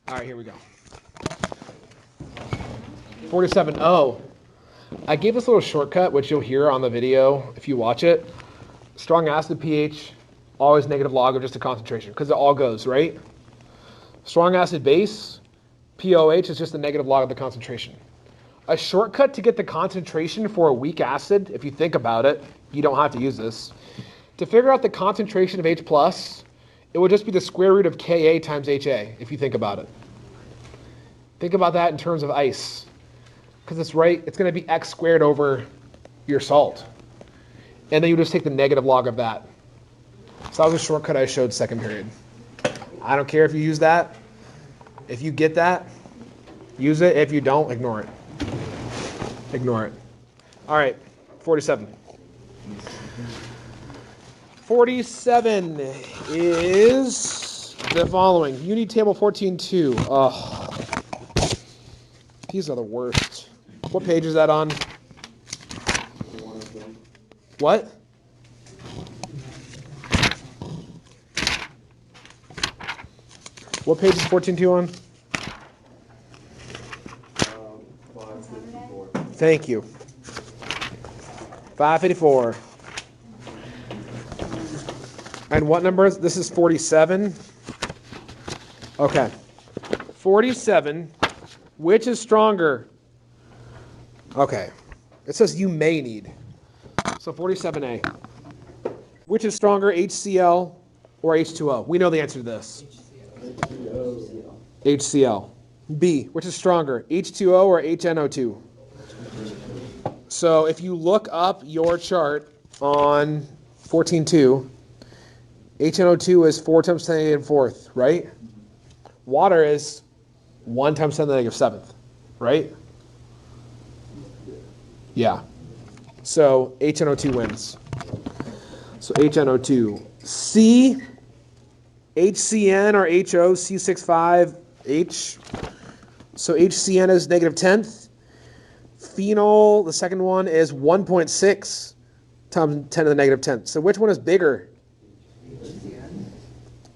All right, here we go. 47. Oh, I gave this little shortcut, which you'll hear on the video if you watch it. Strong acid pH, always negative log of just a concentration, because it all goes, right? Strong acid base, POH is just the negative log of the concentration. A shortcut to get the concentration for a weak acid, if you think about it, you don't have to use this. To figure out the concentration of H+, it would just be the square root of Ka times Ha, if you think about it. Think about that in terms of ice. Because it's right, it's going to be x squared over your salt. And then you just take the negative log of that. So that was a shortcut I showed second period. I don't care if you use that. If you get that, use it. If you don't, ignore it. Ignore it. All right, 47. 47 is the following. Unit table 14.2. Oh, these are the worst. What page is that on? What? What page is 14.2 on? 554. Thank you. 554. And what number is this? Is 47? Okay. 47. Which is stronger? Okay. It says you may need. So 47A. Which is stronger, HCl or H2O? We know the answer to this. HCl. B. Which is stronger, H2O or HNO2? So if you look up your chart on 14.2, HNO2 is 4 times 10 to the negative fourth, right? Water is 1 times 10 to the negative seventh, right? Yeah. So HNO2 wins. So HNO2. C, HCN or HO, C65H. So HCN is negative 10th. Phenol, the second one, is 1.6 times 10 to the negative 10th. So which one is bigger?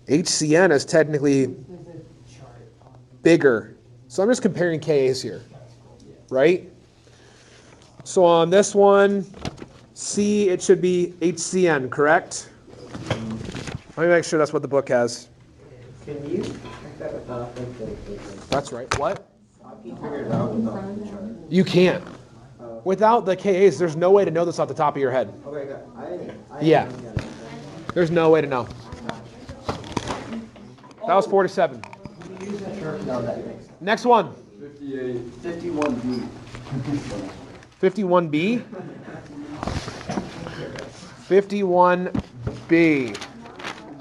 HCN is technically bigger. So I'm just comparing KAs here, right? So on this one, C, it should be HCN, correct? Let me make sure that's what the book has. Can you check that without That's right. What? you figure it out without the chart? You can't. Without the KAs, there's no way to know this off the top of your head. Okay, good. I Yeah. didn't get it. There's no way to know. That was 47. Use the chart. No, that makes sense. Next one. 51B. 51B. 51B.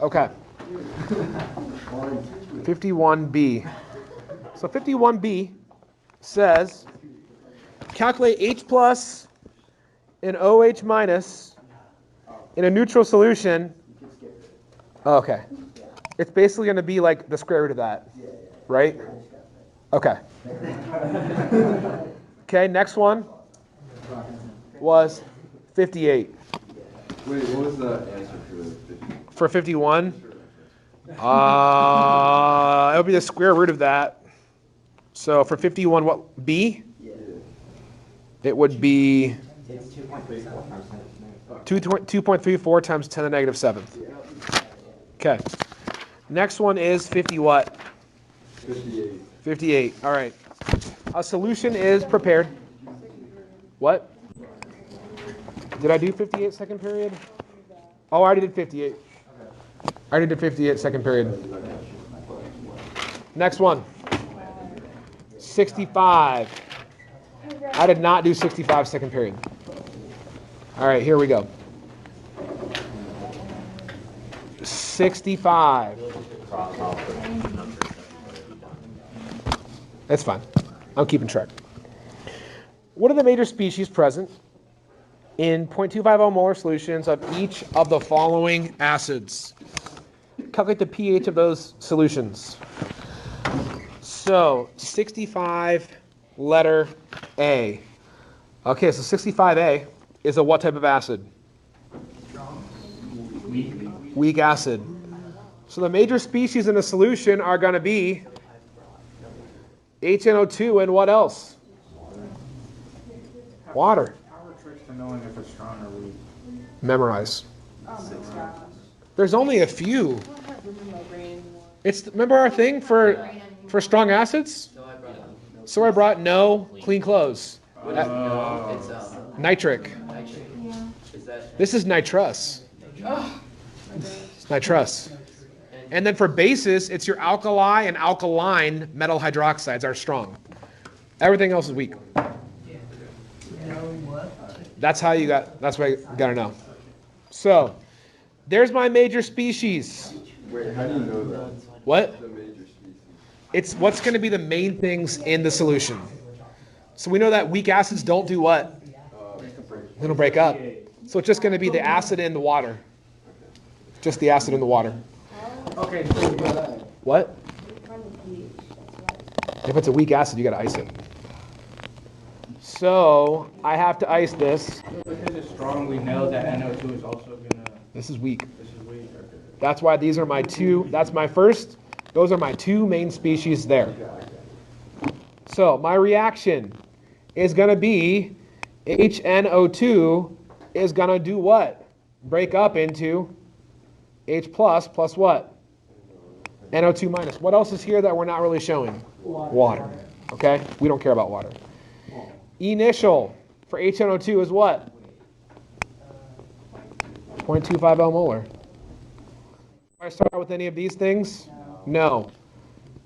Okay. 51B. So 51B says calculate H plus and OH minus in a neutral solution. Okay. It's basically going to be like the square root of that, right? Okay. Okay, next one was 58. Wait, what was the answer For for 51? It would be the square root of that. So for 51, what, B? It would be It's 2.34 times 2.34 times 10 to the negative 7th. Okay. Next one is 50 what? 58? 58. All right. A solution is prepared. What? Did I do 58 second period? Oh, I already did 58. I already did 58 second period. Next one. 65. I did not do 65 second period. All right, here we go. 65. That's fine. I'm keeping track. What are the major species present in 0.250 molar solutions of each of the following acids? Calculate the pH of those solutions. So 65, letter A. Okay, so 65A is a what type of acid? Weak acid. So the major species in the solution are going to be HNO2 and what else? Water. How are tricks to knowing if it's strong or weak? Memorize. Oh my gosh. There's only a few. I don't have room in my brain anymore. It's remember our thing for strong acids? So I brought no clean clothes. Nitric. This is nitrous. It's nitrous. And then for bases, it's your alkali and alkaline metal hydroxides are strong. Everything else is weak. That's what you gotta know. So, there's my major species. Wait, how do you know that? What? The major species. It's what's gonna be the main things in the solution. So we know that weak acids don't do what? They don't break up. So it's just gonna be the acid in the water. Just the acid in the water. Okay. What? If it's a weak acid, you gotta ice it. So I have to ice this. Because it's strong, we know that NO2 is also gonna. This is weak. This is weak. Okay. That's why these are my two. That's my first. Those are my two main species there. So my reaction is gonna be HNO2 is gonna do what? Break up into H plus what? NO2 minus. What else is here that we're not really showing? Water. Okay? We don't care about water. Initial for HNO2 is what? 0.250 molar. Do I start with any of these things? No.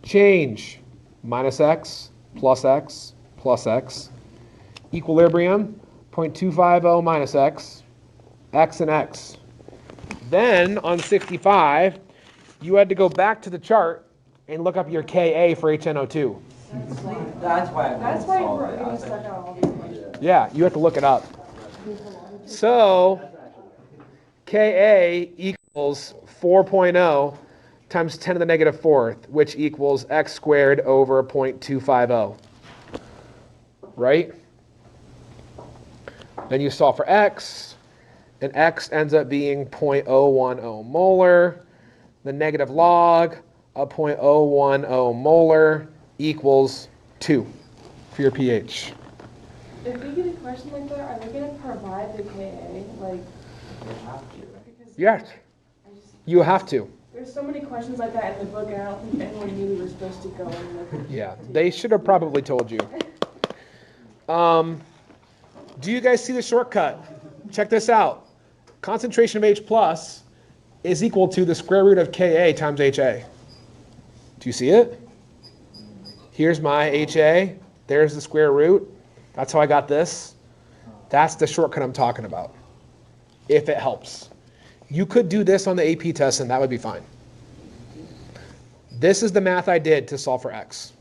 Change. Minus X, plus X, plus X. Equilibrium, 0.250 minus X, X and X. Then on 65, you had to go back to the chart and look up your Ka for HNO2. That's why That's why we're getting stuck on all these questions. Yeah, you have to look it up. So, Ka equals 4.0 times 10 to the negative fourth, which equals x squared over 0.250. Right? Then you solve for x, and x ends up being 0.010 molar. The negative log of 0.010 molar equals 2 for your pH. If we get a question like that, are they going to provide the Ka? Like, because Yes, I just, you have to. there's so many questions like that in the book, and I don't think anyone knew we were supposed to go and look. Yeah, they should have probably told you. Do you guys see the shortcut? Check this out. Concentration of H plus is equal to the square root of Ka times HA. Do you see it? Here's my HA. There's the square root. That's how I got this. That's the shortcut I'm talking about. If it helps. You could do this on the AP test and that would be fine. This is the math I did to solve for X.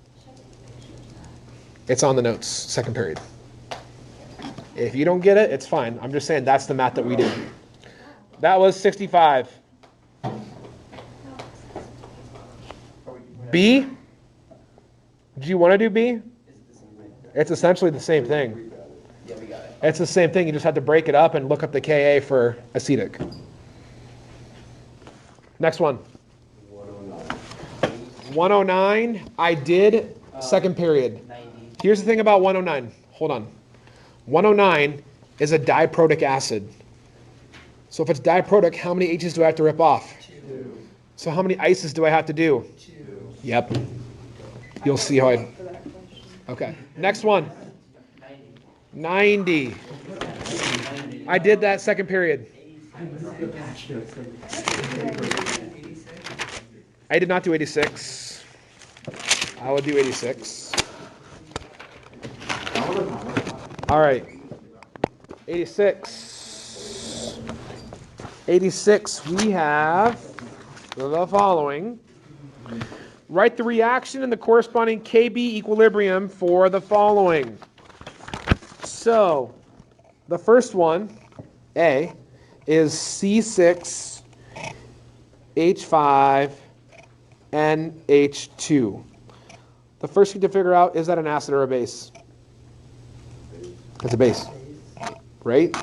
It's on the notes, second period. If you don't get it, it's fine. I'm just saying that's the math that we did. That was 65. B? Do you want to do B? It's essentially the same thing. Yeah, we got it. It's the same thing. You just have to break it up and look up the Ka for acetic. Next one. 109. I did second period. Here's the thing about 109. Hold on. 109 is a diprotic acid. So if it's diprotic, how many H's do I have to rip off? 2. So how many ices do I have to do? 2. Yep. You'll see how I... For that question. Okay. Next one. 90. I did that second period. I did not do 86. I will do 86. All right. 86. 86, we have the following. Write the reaction and the corresponding Kb equilibrium for the following. So, the first one, A, is C6H5NH2. The first thing to figure out, is that an acid or a base? It's a base, right?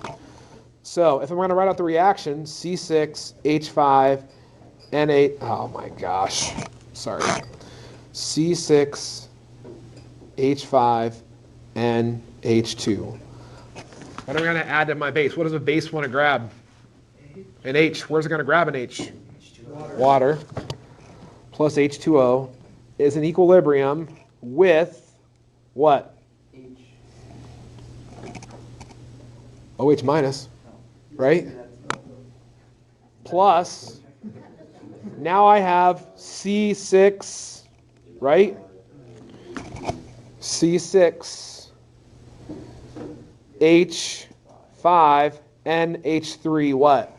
So, if I'm going to write out the reaction, C6H5N8, oh my gosh, sorry. C6 H5, N, H2. What am I going to add to my base? What does a base want to grab? An H. Where's it going to grab an H? Water. Plus H2O is in equilibrium with what? OH minus, right? Plus, now I have C6, right? C6, H5, NH3, what?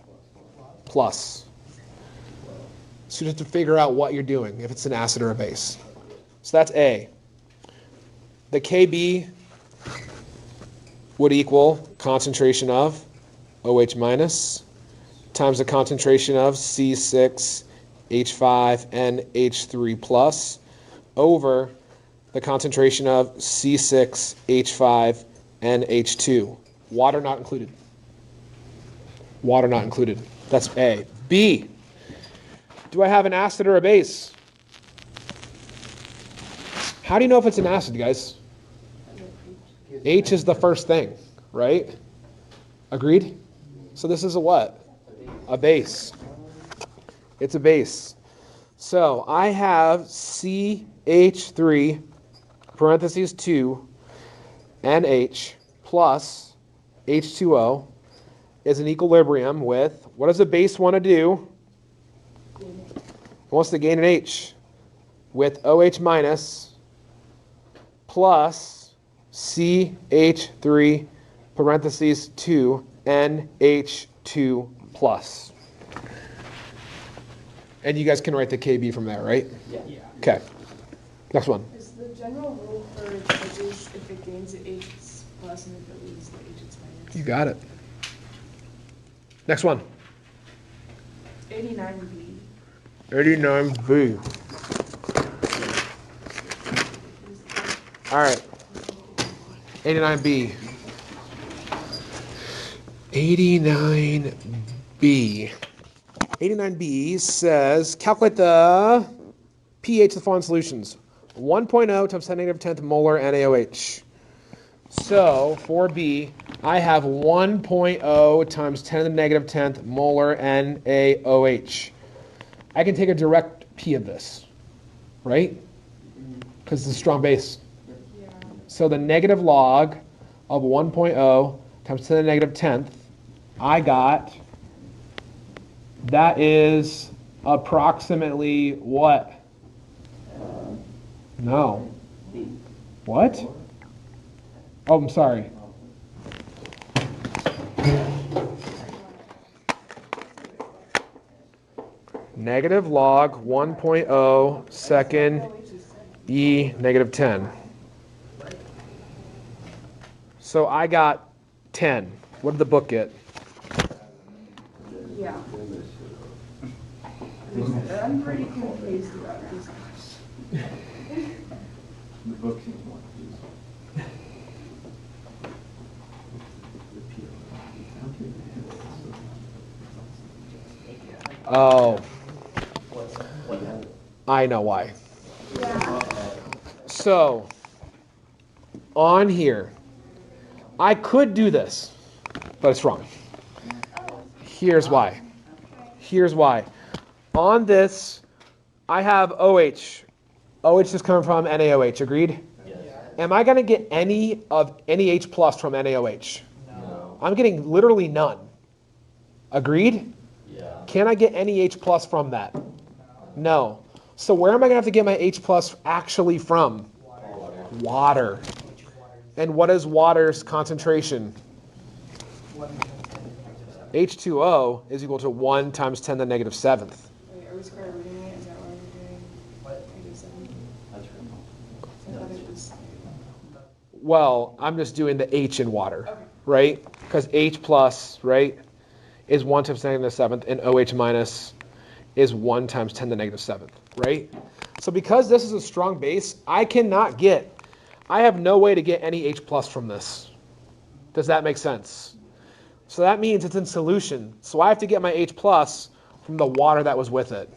Plus. So you have to figure out what you're doing, if it's an acid or a base. So that's A. The Kb would equal concentration of OH minus times the concentration of C6, H5, and H3 plus over the concentration of C6, H5, and H2. Water not included. Water not included. That's A. B. Do I have an acid or a base? How do you know if it's an acid, guys? H is the first thing, right? Agreed? So this is a what? A base. It's a base. So I have CH3 parentheses 2 NH plus H2O is in equilibrium with, what does a base want to do? It wants to gain an H with OH minus plus CH3 parentheses 2 NH2 plus. And you guys can write the KB from there, right? Yeah. Okay. Next one. Is the general rule for a base if it gains an H, it's plus, and if it loses the H, it's minus? You got it. Next one. 89B. 89B. All right. 89B. 89B. 89B says calculate the pH of the following solutions. 1.0 times 10 negative 10th molar NaOH. So for B, I have 1.0 times 10 to the negative 10th molar NaOH. I can take a direct P of this, right? Because it's a strong base. Yeah. So the negative log of 1.0 times 10 to the negative 10th, I got, that is approximately what? No. What? Oh, I'm sorry. Negative log 1.0 second E negative 10. So I got 10. What did the book get? Yeah. I'm pretty confused about this. The book seems more confusing. Oh, I know why. So, on here, I could do this, but it's wrong. Here's why. Here's why. On this, I have OH. OH is coming from NaOH, agreed? Yes. Am I going to get any H plus from NaOH? No. I'm getting literally none. Agreed? Yeah. Can I get any H plus from that? No. So where am I going to have to get my H plus actually from? Water. And what is water's concentration? H2O is equal to 1 times 10 to the negative 7th. Wait, are we square rooting it? Is that why we're doing what? Negative 7? That's I thought it was. Well, I'm just doing the H in water, Okay. right? Because H plus, right, is 1 times 10 to the 7th, and OH minus is 1 times 10 to the negative 7th, right? So because this is a strong base, I have no way to get any H plus from this. Does that make sense? So that means it's in solution. So I have to get my H plus from the water that was with it.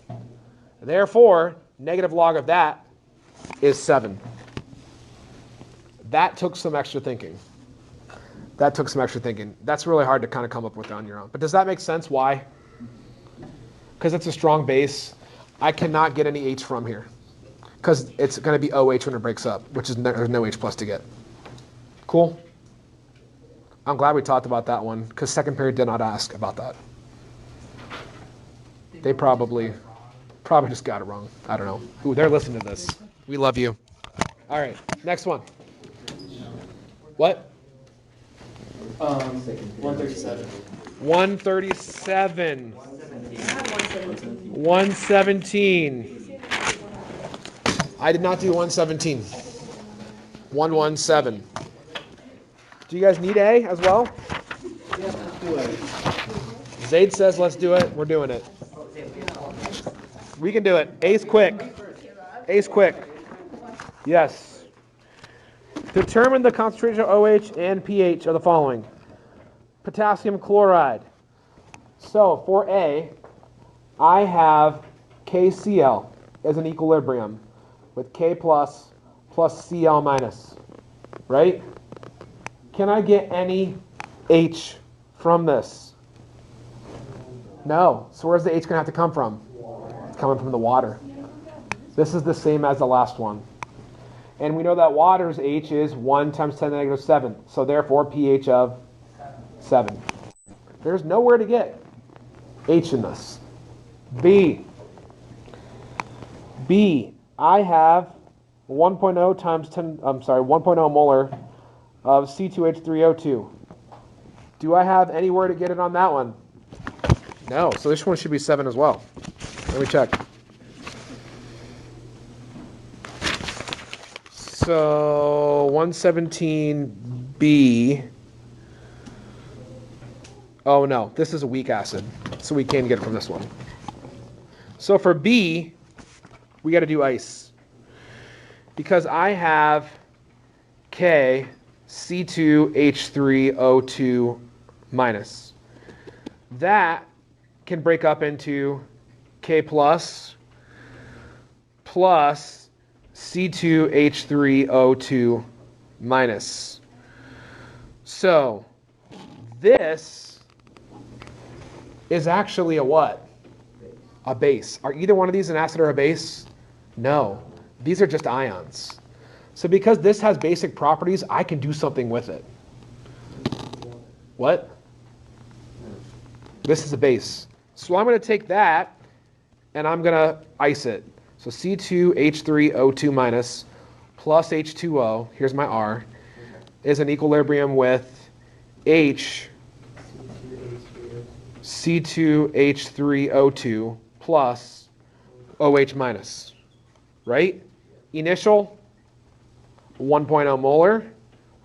Therefore, negative log of that is 7. That took some extra thinking. That's really hard to kind of come up with on your own. But does that make sense? Why? Because it's a strong base. I cannot get any H from here. Because it's going to be OH when it breaks up, which is there's no H plus to get. Cool? I'm glad we talked about that one, because second period did not ask about that. They probably just got it wrong. I don't know. Ooh, they're listening to this. We love you. All right, next one. What? 137. 137. 117. I did not do 117. 117. Do you guys need A as well? Yeah, let's do it. Zaid says let's do it. We're doing it. We can do it. A's quick. A's quick. Yes. Determine the concentration of OH and pH of the following. Potassium chloride. So for A, I have KCl as an equilibrium with K plus Cl minus, right? Can I get any H from this? No. So where's the H going to have to come from? It's coming from the water. This is the same as the last one. And we know that water's H is 1 times 10 to the negative 7. So therefore, pH of 7. There's nowhere to get H in this. B. I have 1.0 times 10, 1.0 molar of C2H3O2. Do I have anywhere to get it on that one? No. So this one should be 7 as well. Let me check. So 117B. Oh no, this is a weak acid, so we can't get it from this one. So for B, we got to do ice. Because I have K C2H3O2 minus. That can break up into K plus C2H3O2 minus. So this is actually a what? A base. Are either one of these an acid or a base? No. These are just ions. So because this has basic properties, I can do something with it. What? This is a base. So I'm going to take that and I'm going to ice it. So C2H3O2 minus plus H2O, here's my R, is an equilibrium with H C2H3O2 plus OH minus, right? Initial, 1.0 molar.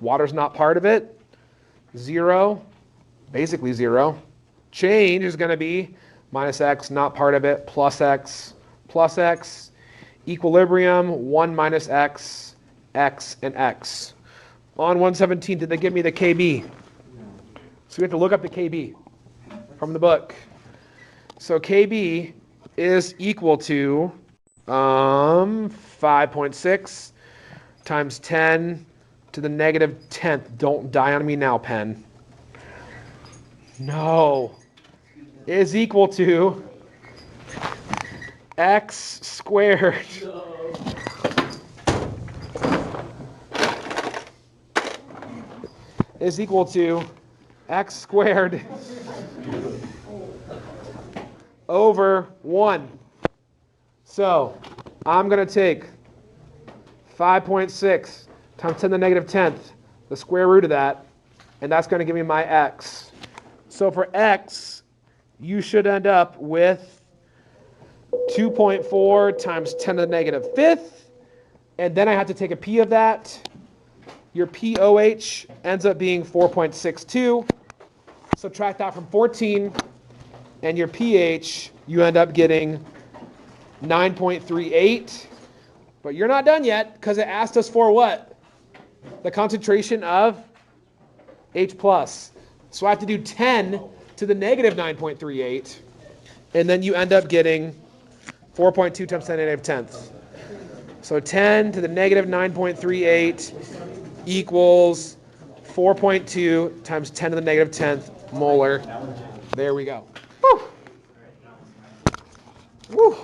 Water's not part of it. 0, basically 0. Change is going to be minus X, not part of it, plus X, plus X. Equilibrium, 1 minus X, X, and X. On 117, did they give me the KB? So we have to look up the KB from the book. So KB is equal to 5.6 times 10 to the negative 10th. Don't die on me now, pen. No. Is equal to X squared. Is equal to X squared over 1. So I'm going to take 5.6 times 10 to the negative 10th, the square root of that, and that's going to give me my X. So for X, you should end up with 2.4 times 10 to the negative 5th, and then I have to take a P of that. Your POH ends up being 4.62. Subtract that from 14, and your pH, you end up getting 9.38. But you're not done yet, because it asked us for what? The concentration of H+. So I have to do 10 to the negative 9.38, and then you end up getting 4.2 times 10 to the negative 10th. So 10 to the negative 9.38 equals 4.2 times 10 to the negative 10th molar. There we go. Woo. Woo.